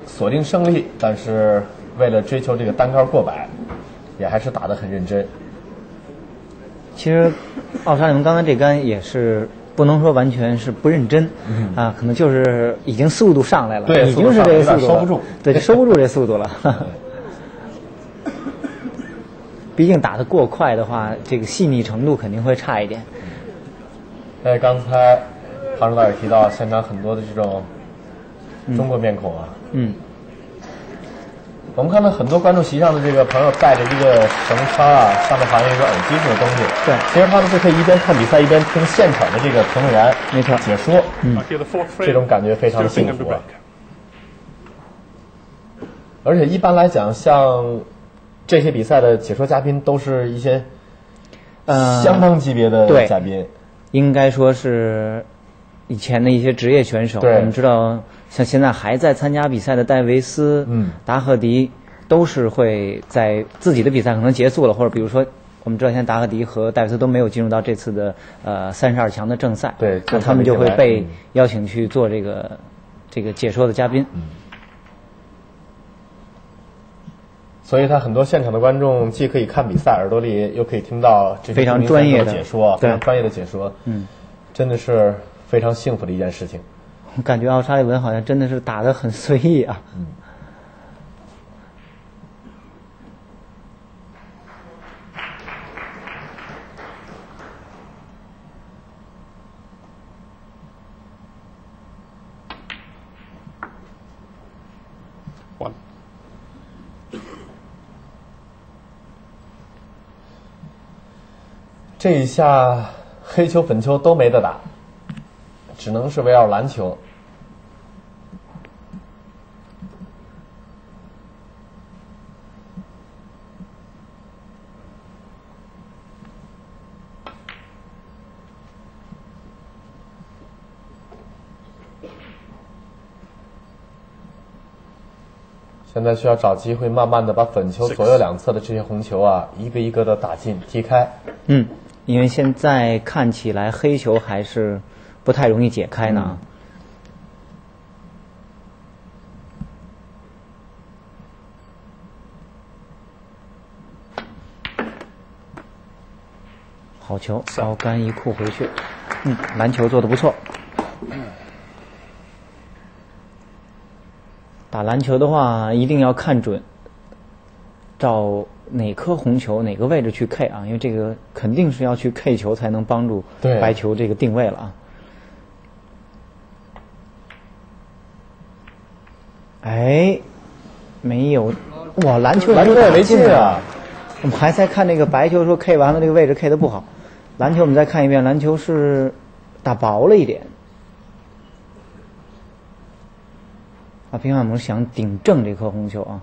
锁定胜利，但是为了追求这个单杆过百，也还是打得很认真。其实，奥沙利文刚才这杆也是不能说完全是不认真，可能就是已经速度上来了，对，已经是这个速度了，收不住，对，就收不住这速度了。毕竟打得过快的话，这个细腻程度肯定会差一点。刚才庞指导也提到，现场很多的这种中国面孔啊，我们看到很多观众席上的这个朋友带着一个绳圈啊，上面好像有一个耳机似的东西。对，其实他们是可以一边看比赛一边听现场的这个评论员没错解说，这种感觉非常幸福啊。而且一般来讲，像这些比赛的解说嘉宾都是一些相当级别的嘉宾，应该说是以前的一些职业选手。我们知道，像现在还在参加比赛的戴维斯、达赫迪，都是会在自己的比赛可能结束了，或者比如说，我们知道现在达赫迪和戴维斯都没有进入到这次的32强的正赛，对，那他们就会被邀请去做这个解说的嘉宾。所以他很多现场的观众既可以看比赛，耳朵里又可以听到这非常专业的解说，非常专业的解说，真的是非常幸福的一件事情。我感觉奥沙利文好像真的是打得很随意啊。这一下黑球粉球都没得打，只能是围绕篮球。现在需要找机会，慢慢的把粉球左右两侧的这些红球啊，一个一个的打进踢开。因为现在看起来黑球还是不太容易解开呢。好球，高杆一库回去。篮球做得不错。打篮球的话，一定要看准，照哪颗红球哪个位置去 K 啊，因为这个肯定是要去 K 球才能帮助白球这个定位了啊。哎，没有，哇，篮球也没进啊！我们还在看那个白球说 K 完了，这个位置 K 得不好。篮球我们再看一遍，篮球是打薄了一点。平汉姆想顶正这颗红球啊。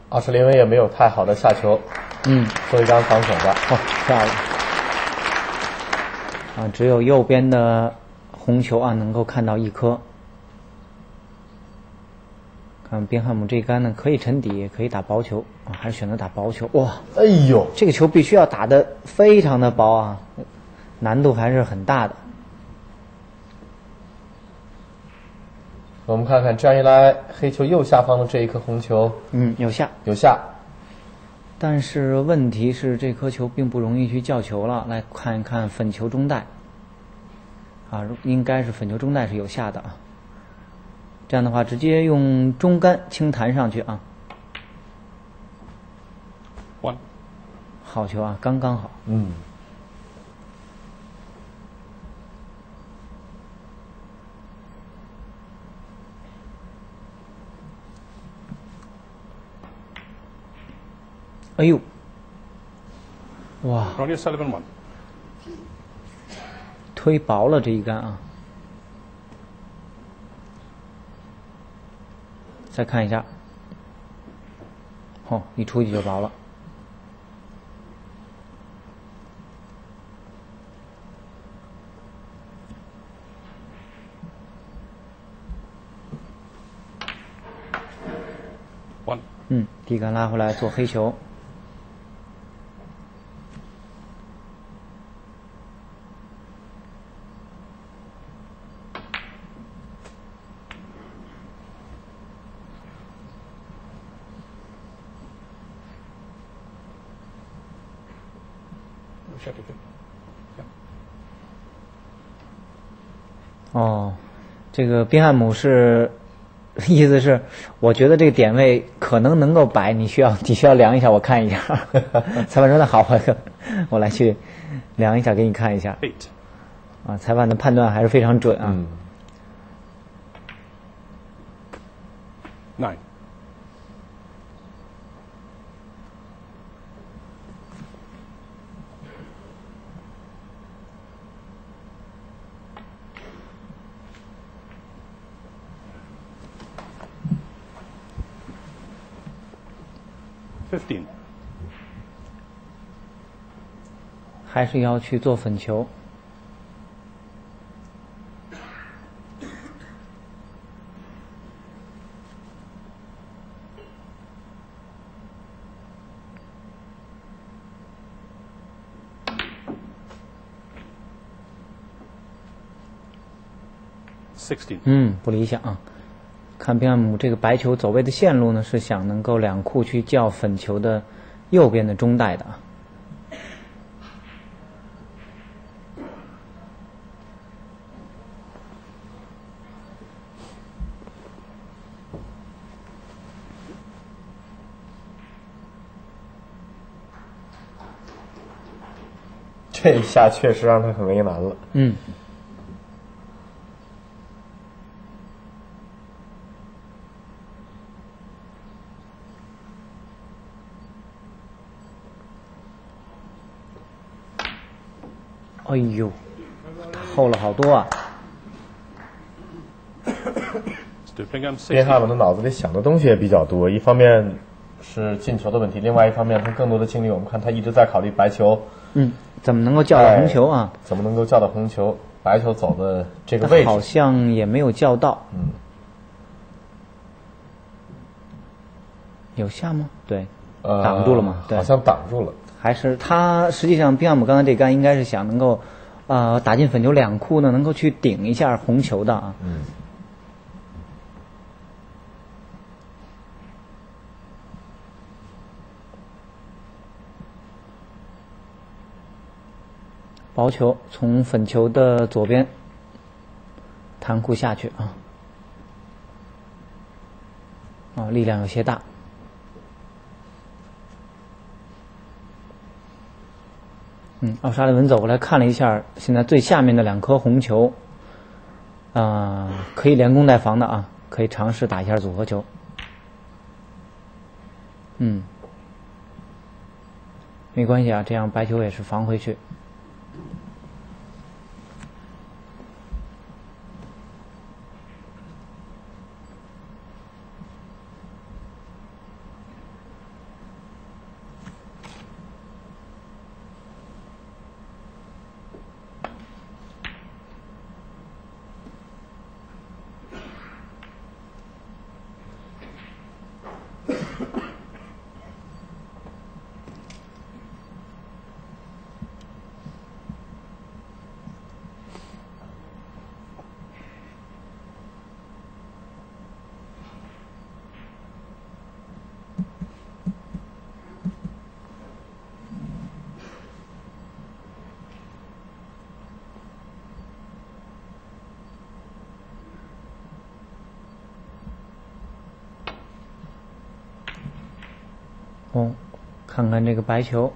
奥什利文也没有太好的下球，做一张防守的，漂亮啊！只有右边的红球啊能够看到一颗。看宾汉姆这杆呢，可以沉底，也可以打薄球啊，还是选择打薄球。哇，哎呦，这个球必须要打得非常的薄啊，难度还是很大的。我们看看这样一来，黑球右下方的这一颗红球，有下。但是问题是这颗球并不容易去叫球了。来看一看粉球中带，应该是粉球中带是有下的啊。这样的话，直接用中杆轻弹上去啊。好球啊，刚刚好。哎呦，哇！推薄了这一杆啊。再看一下，一出去就薄了。底杆拉回来做黑球。哦，这个宾汉姆是意思是，我觉得这个点位可能能够摆，你需要量一下，我看一下。裁判说那好，我来去量一下，给你看一下。啊，裁判的判断还是非常准啊。9。15。还是要去做粉球。16。不理想啊。看宾汉姆这个白球走位的线路呢，是想能够两库去叫粉球的右边的中带的啊。这一下确实让他很为难了。哎呦，厚了好多啊！宾汉姆的脑子里想的东西也比较多，一方面是进球的问题，另外一方面他更多的精力，我们看他一直在考虑白球。怎么能够叫到红球啊？怎么能够叫到红球？白球走的这个位置好像也没有叫到。有下吗？对，挡住了吗？对，好像挡住了。还是他实际上宾汉姆刚才这杆应该是想能够，打进粉球两库呢，能够去顶一下红球的啊。薄球从粉球的左边弹库下去啊，力量有些大。奥沙利文走过来看了一下，现在最下面的两颗红球，可以连攻带防的啊，可以尝试打一下组合球。没关系啊，这样白球也是防回去。看看这个白球